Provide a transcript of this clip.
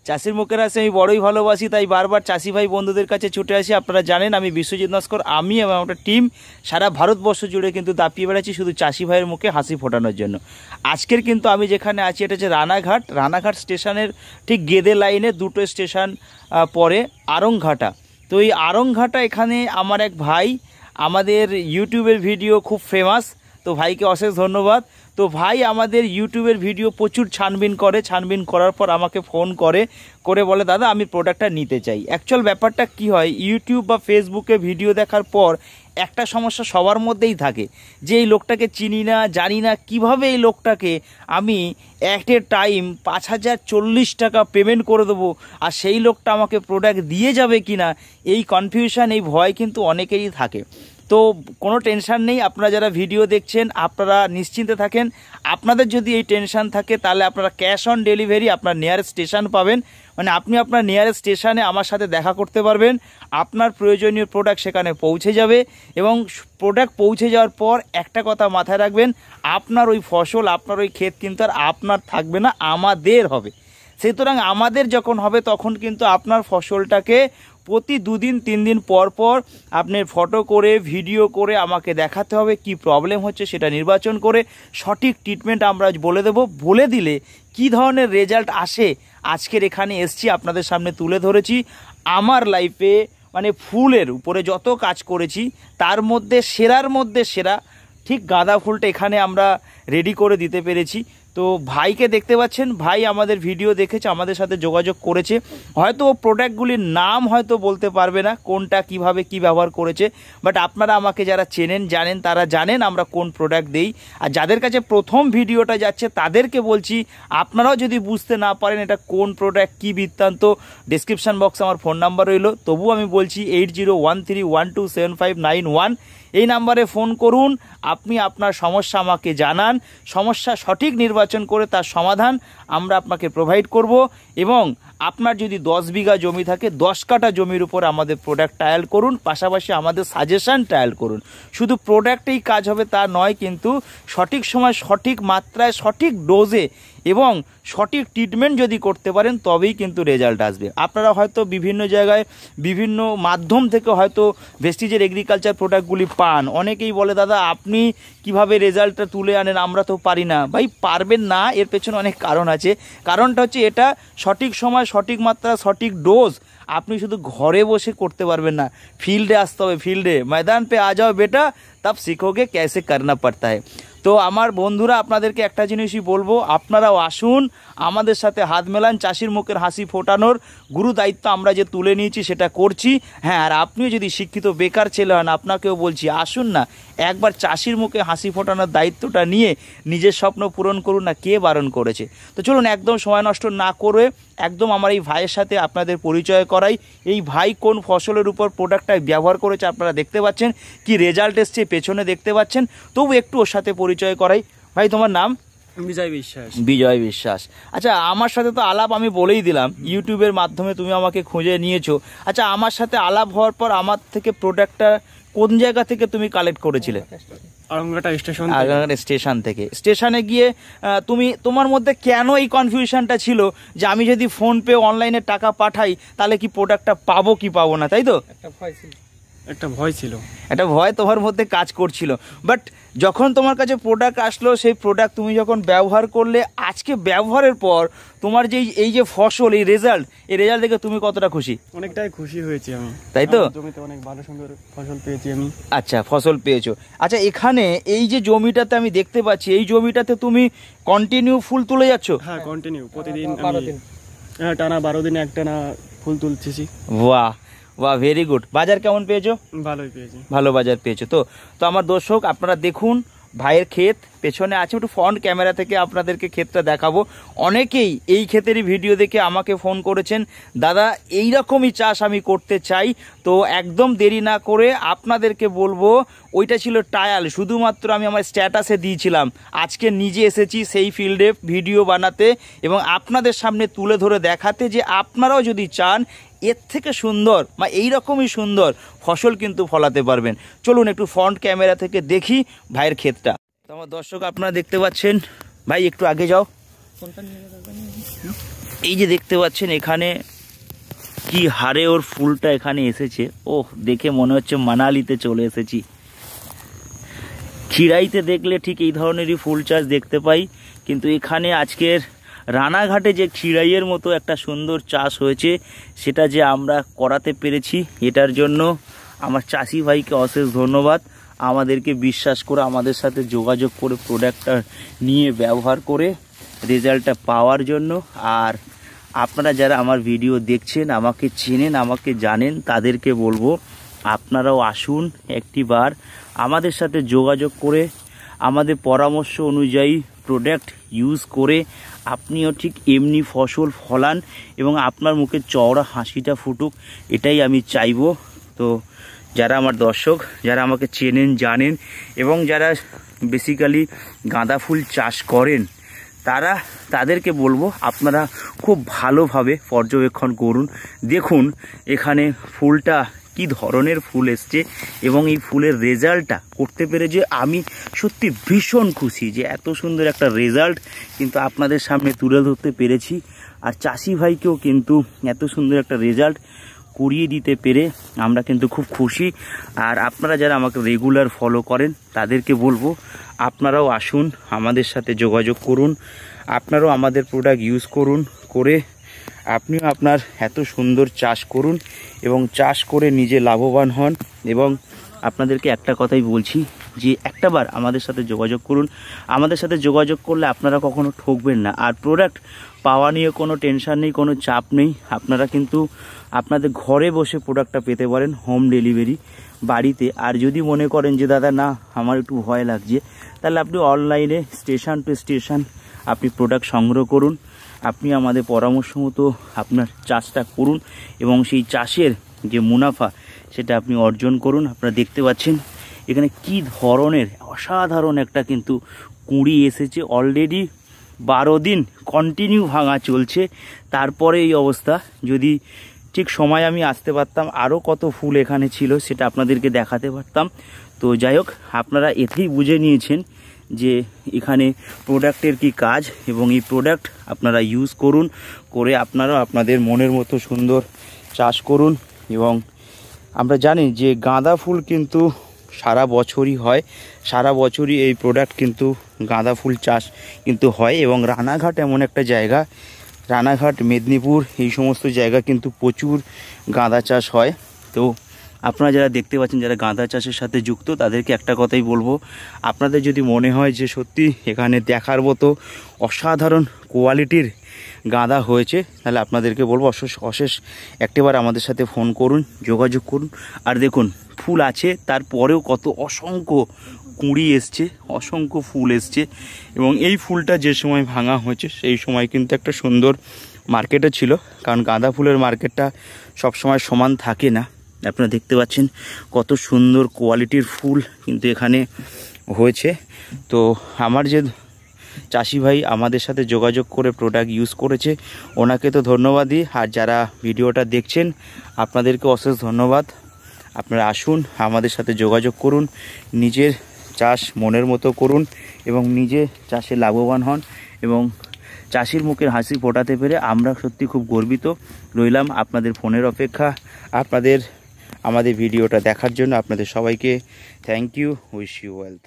চাষির মুখের হাসি আমি বড়ই ভালোবাসি, তাই বারবার চাষি ভাই বন্ধুদের কাছে ছুটে আসি। আপনারা জানেন আমি বিশ্বজিৎ নস্কর, আমি এবং একটা টিম সারা ভারতবর্ষ জুড়ে কিন্তু দাপিয়ে বেড়াচ্ছি শুধু চাষি ভাইয়ের মুখে হাসি ফোটানোর জন্য। আজকের কিন্তু আমি যেখানে আছি এটা হচ্ছে রানাঘাট স্টেশনের ঠিক গেদে লাইনে দুটো স্টেশন পরে আরংঘাটা। তো এই আরংঘাটা এখানে আমার এক ভাই, আমাদের ইউটিউবের ভিডিও খুব ফেমাস, তো ভাইকে অশেষ ধন্যবাদ। তো ভাই আমাদের ইউটিউবের ভিডিও প্রচুর ছানবিন করার পর আমাকে ফোন করে বলে দাদা আমি প্রোডাক্টটা নিতে চাই। অ্যাকচুয়াল ব্যাপারটা কি হয়, ইউটিউব বা ফেসবুকে ভিডিও দেখার পর একটা সমস্যা সবার মধ্যেই থাকে যে এই লোকটাকে চিনি না, জানি না, কিভাবে এই লোকটাকে আমি অ্যাট এ টাইম 5040 টাকা পেমেন্ট করে দেবো আর সেই লোকটা আমাকে প্রোডাক্ট দিয়ে যাবে কি না, এই কনফিউশন, এই ভয় কিন্তু অনেকেরই থাকে। তো কোনো টেনশান নেই, আপনারা যারা ভিডিও দেখছেন আপনারা নিশ্চিন্তে থাকেন। আপনাদের যদি এই টেনশান থাকে তাহলে আপনারা ক্যাশ অন ডেলিভারি আপনার নিয়ারেস্ট স্টেশন পাবেন, মানে আপনি আপনার নিয়ারেস্ট স্টেশনে আমার সাথে দেখা করতে পারবেন, আপনার প্রয়োজনীয় প্রোডাক্ট সেখানে পৌঁছে যাবে এবং প্রোডাক্ট পৌঁছে যাওয়ার পর একটা কথা মাথায় রাখবেন, আপনার ওই ফসল, আপনার ওই ক্ষেত কিন্তু আর আপনার থাকবে না, আমাদের হবে। সুতরাং আমাদের যখন হবে তখন কিন্তু আপনার ফসলটাকে প্রতি 2 দিন 3 দিন পর পর আপনি ফটো করে ভিডিও করে আমাকে দেখাতে হবে, কি প্রবলেম হচ্ছে সেটা নির্বাচন করে সঠিক ট্রিটমেন্ট আমরা বলে দেব। বলে দিলে কি ধরনের রেজাল্ট আসে আজকের এখানে এসছি আপনাদের সামনে তুলে ধরেছি। আমার লাইফে মানে ফুলের উপরে যত কাজ করেছি তার মধ্যে সেরার মধ্যে সেরা ঠিক গাঁদা ফুলটা এখানে আমরা রেডি করে দিতে পেরেছি। তো ভাইকে দেখতে পাচ্ছেন, ভাই আমাদের ভিডিও দেখেছে, আমাদের সাথে যোগাযোগ করেছে, হয়তো ও প্রোডাক্টগুলির নাম হয়তো বলতে পারবে না কোনটা কিভাবে কি ব্যবহার করেছে, বাট আপনারা আমাকে যারা চেনেন জানেন, তারা জানেন আমরা কোন প্রোডাক্ট দেই। আর যাদের কাছে প্রথম ভিডিওটা যাচ্ছে তাদেরকে বলছি আপনারাও যদি বুঝতে না পারেন এটা কোন প্রোডাক্ট কী বৃত্তান্ত, ডেসক্রিপশান বক্সে আমার ফোন নাম্বার রইল, তবু আমি বলছি 8013127591 এই নাম্বারে ফোন করুন, আপনি আপনার সমস্যা আমাকে জানান, সমস্যা সঠিক নির্বাচন করে তার সমাধান আমরা আপনাকে প্রোভাইড করব। এবং আপনার যদি 10 বিঘা জমি থাকে 10 কাঠা জমির উপর আমাদের প্রোডাক্ট ট্রায়াল করুন, পাশাপাশি আমাদের সাজেশান ট্রায়াল করুন। শুধু প্রোডাক্টেই কাজ হবে তা নয়, কিন্তু সঠিক সময় সঠিক মাত্রায় সঠিক ডোজে এবং সঠিক ট্রিটমেন্ট যদি করতে পারেন তবেই কিন্তু রেজাল্ট আসবে। আপনারা হয়তো বিভিন্ন জায়গায় বিভিন্ন মাধ্যম থেকে হয়তো ভেস্টিজের এগ্রিকালচার প্রোডাক্টগুলি পান, অনেকেই বলে দাদা আপনি কিভাবে রেজাল্টটা তুলে আনেন, আমরা তো পারি না। ভাই পারবেন না, এর পেছনে অনেক কারণ আছে। কারণটা হচ্ছে এটা সঠিক সময় সঠিক মাত্রা সঠিক ডোজ আপনি শুধু ঘরে বসে করতে পারবেন না, ফিল্ডে আসতে হবে, ফিল্ডে ময়দান পে আ যাও বেটা তব শিখোগে कैसे करना पड़ता है। তো আমার বন্ধুরা আপনাদেরকে একটা জিনিসই বলবো, আপনারাও আসুন আমাদের সাথে হাত মেলান, চাষির মুখের হাসি ফোটানোর গুরু দায়িত্ব আমরা যে তুলে নিয়েছি সেটা করছি। হ্যাঁ, আর আপনিও যদি শিক্ষিত বেকার ছেলে হন আপনাকেও বলছি আসুন না একবার চাষির মুখে হাসি ফোটানোর দায়িত্বটা নিয়ে নিজের স্বপ্ন পূরণ করুন না, কে বারণ করেছে। তো চলুন একদম সময় নষ্ট না করে একদম আমার এই ভাইয়ের সাথে আপনাদের পরিচয় করাই। এই ভাই কোন ফসলের উপর প্রোডাক্টটা ব্যবহার করেছে আপনারা দেখতে পাচ্ছেন, কি রেজাল্ট এসছে পেছনে দেখতে পাচ্ছেন, তবু একটু ওর সাথে পরিচয় করাই। ভাই তোমার নাম? বিজয় বিশ্বাস। আচ্ছা, আমার সাথে তো আলাপ আমি বলেই দিলাম, ইউটিউবের মাধ্যমে তুমি আমাকে খুঁজে নিয়েছো। আচ্ছা, আমার সাথে আলাপ হওয়ার পর আমার থেকে প্রোডাক্টটা কোন জায়গা থেকে তুমি কালেক্ট করেছিলে? আরংঘাটা স্টেশন থেকে। স্টেশনে গিয়ে তোমার মধ্যে কেন এই কনফিউশনটা ছিল যে আমি যদি ফোন পে অনলাইনে টাকা পাঠাই তাহলে কি প্রোডাক্টটা পাবো কি পাবো না, তাই তো? একটা ভয় ছিল, একটা ভয় তোমার মধ্যে কাজ করছিল। বাট যখন তোমার কাছে প্রোডাক্ট আসলো, সেই প্রোডাক্ট তুমি যখন ব্যবহার করলে, আজকে ব্যবহারের পর তোমার যে এই যে ফসল, এই রেজাল্ট দেখে তুমি কতটা খুশি? অনেকটাই খুশি হয়েছি আমি, তাই তো? জমিতে অনেক ভালো সুন্দর ফসল পেয়েছি আমি। আচ্ছা, ফসল পেয়েছো। আচ্ছা, এখানে এই যে জমিটাতে আমি দেখতে পাচ্ছি, এই জমিটাতে তুমি কন্টিনিউ ফুল তুলে যাচ্ছ? হ্যাঁ, কন্টিনিউ প্রতিদিন টানা 12 দিন একটানা ফুল তুলছি। বাহ বাহ, ভেরি গুড। বাজার কেমন পেয়েছো? ভালোই পেয়েছি, ভালো বাজার পেয়েছো। তো আমার দর্শক আপনারা দেখুন ভাইয়ের ক্ষেত পেছনে আছে, একটু ফ্রন্ট ক্যামেরা থেকে আপনাদেরকে ক্ষেতটা দেখাবো। অনেকেই এই ক্ষেতেরই ভিডিও দেখে আমাকে ফোন করেছেন, দাদা এই রকমই চাষ আমি করতে চাই। তো একদম দেরি না করে আপনাদেরকে বলবো, ওইটা ছিল ট্রায়াল, শুধুমাত্র আমি আমার স্ট্যাটাসে দিয়েছিলাম। আজকে নিজে এসেছি সেই ফিল্ডে ভিডিও বানাতে এবং আপনাদের সামনে তুলে ধরে দেখাতে যে আপনারাও যদি চান এর থেকে সুন্দর বা এইরকমই সুন্দর ফসল কিন্তু ফলাতে পারবেন। চলুন একটু ফ্রন্ট ক্যামেরা থেকে দেখি ভাইয়ের ক্ষেতটা। তো আমার দর্শক আপনারা দেখতে পাচ্ছেন, ভাই একটু আগে যাও। এই যে দেখতে পাচ্ছেন এখানে কি হারে ওর ফুলটা এখানে এসেছে, ওহ দেখে মনে হচ্ছে মানালিতে চলে এসেছি। খিরাইতে দেখলে ঠিক এই ধরনেরই ফুল চাষ দেখতে পাই, কিন্তু এখানে আজকের রানাঘাটে যে খিরাইয়ের মতো একটা সুন্দর চাষ হয়েছে সেটা যে আমরা করাতে পেরেছি, এটার জন্য আমার চাষি ভাইকে অশেষ ধন্যবাদ। আমাদেরকে বিশ্বাস করে আমাদের সাথে যোগাযোগ করে প্রোডাক্টটা নিয়ে ব্যবহার করে রেজাল্টটা পাওয়ার জন্য। আর আপনারা যারা আমার ভিডিও দেখছেন, আমাকে চেনেন, আমাকে জানেন, তাদেরকে বলবো আপনারাও আসুন একটিবার আমাদের সাথে যোগাযোগ করে আমাদের পরামর্শ অনুযায়ী প্রোডাক্ট ইউজ করে আপনিও ঠিক এমনি ফসল ফলান এবং আপনার মুখে চওড়া হাসিটা ফুটুক, এটাই আমি চাইবো। তো যারা আমার দর্শক, যারা আমাকে চেনেন জানেন এবং যারা বেসিক্যালি গাঁদা ফুল চাষ করেন, তাদেরকে বলবো আপনারা খুব ভালোভাবে পর্যবেক্ষণ করুন। দেখুন এখানে ফুলটা কি ধরনের ফুল এসছে এবং এই ফুলের রেজাল্টটা করতে পেরে যে আমি সত্যি ভীষণ খুশি যে এত সুন্দর একটা রেজাল্ট কিন্তু আপনাদের সামনে তুলে ধরতে পেরেছি। আর চাষি ভাইকেও কিন্তু এত সুন্দর একটা রেজাল্ট করিয়ে দিতে পেরে আমরা কিন্তু খুব খুশি। আর আপনারা যারা আমাকে রেগুলার ফলো করেন তাদেরকে বলবো আপনারাও আসুন, আমাদের সাথে যোগাযোগ করুন, আপনারাও আমাদের প্রোডাক্ট ইউজ করুন, করে আপনিও আপনার এত সুন্দর চাষ করুন এবং চাষ করে নিজে লাভবান হন। এবং আপনাদেরকে একটা কথাই বলছি যে একটাবার আমাদের সাথে যোগাযোগ করুন। আমাদের সাথে যোগাযোগ করলে আপনারা কখনো ঠকবেন না। আর প্রোডাক্ট পাওয়া নিয়ে কোনো টেনশন নেই, কোনো চাপ নেই। আপনারা কিন্তু আপনাদের ঘরে বসে প্রোডাক্টটা পেতে পারেন, হোম ডেলিভারি বাড়িতে। আর যদি মনে করেন যে দাদা না আমার একটু ভয় লাগছে, তাহলে আপনি অনলাইনে স্টেশন টু স্টেশন আপনি প্রোডাক্ট সংগ্রহ করুন, আপনি আমাদের পরামর্শ মতো আপনার চাষটা করুন এবং সেই চাষের যে মুনাফা সেটা আপনি অর্জন করুন। আপনারা দেখতে পাচ্ছেন এখানে কি ধরনের অসাধারণ একটা কিন্তু কুঁড়ি এসেছে। অলরেডি 12 দিন কন্টিনিউ ভাঙা চলছে, তারপরে এই অবস্থা। যদি ঠিক সময় আমি আসতে পারতাম আরও কত ফুল এখানে ছিল সেটা আপনাদেরকে দেখাতে পারতাম। তো যাই হোক, আপনারা এতেই বুঝে নিয়েছেন যে এখানে প্রোডাক্টের কি কাজ এবং এই প্রোডাক্ট আপনারা ইউজ করুন, করে আপনারাও আপনাদের মনের মতো সুন্দর চাষ করুন। এবং আমরা জানি যে গাঁদা ফুল কিন্তু সারা বছরই হয়, সারা বছরই এই প্রোডাক্ট কিন্তু গাঁদা ফুল চাষ কিন্তু হয়। এবং রানাঘাট এমন একটা জায়গা, রানাঘাট, মেদিনীপুর এই সমস্ত জায়গা কিন্তু প্রচুর গাঁদা চাষ হয়। তো আপনারা যারা দেখতে পাচ্ছেন, যারা গাঁদা চাষের সাথে যুক্ত, তাদেরকে একটা কথাই বলবো, আপনাদের যদি মনে হয় যে সত্যি এখানে দেখার মতো অসাধারণ কোয়ালিটির গাঁদা হয়েছে, তাহলে আপনাদেরকে বলবো অশেষ একটিবার আমাদের সাথে ফোন করুন, যোগাযোগ করুন। আর দেখুন ফুল আছে, তারপরেও কত অসংখ্য কুঁড়ি এসছে, অসংখ্য ফুল এসছে। এবং এই ফুলটা যে সময় ভাঙা হয়েছে সেই সময় কিন্তু একটা সুন্দর মার্কেটও ছিল, কারণ গাঁদা ফুলের মার্কেটটা সবসময় সমান থাকে না। আপনারা দেখতে পাচ্ছেন কত সুন্দর কোয়ালিটির ফুল কিন্তু এখানে হয়েছে। তো আমার যে চাষি ভাই আমাদের সাথে যোগাযোগ করে প্রোডাক্ট ইউজ করেছে, ওনাকে তো ধন্যবাদই। আর যারা ভিডিওটা দেখছেন আপনাদেরকে অশেষ ধন্যবাদ। আপনারা আসুন, আমাদের সাথে যোগাযোগ করুন, নিজের চাষ মনের মতো করুন এবং নিজে চাষে লাভবান হন এবং চাষির মুখের হাসি ফোটাতে পেরে আমরা সত্যি খুব গর্বিত। রইলাম আপনাদের ফোনের অপেক্ষা। আমাদের ভিডিওটা দেখার জন্য আপনাদের সবাইকে thank you, wish you wealth.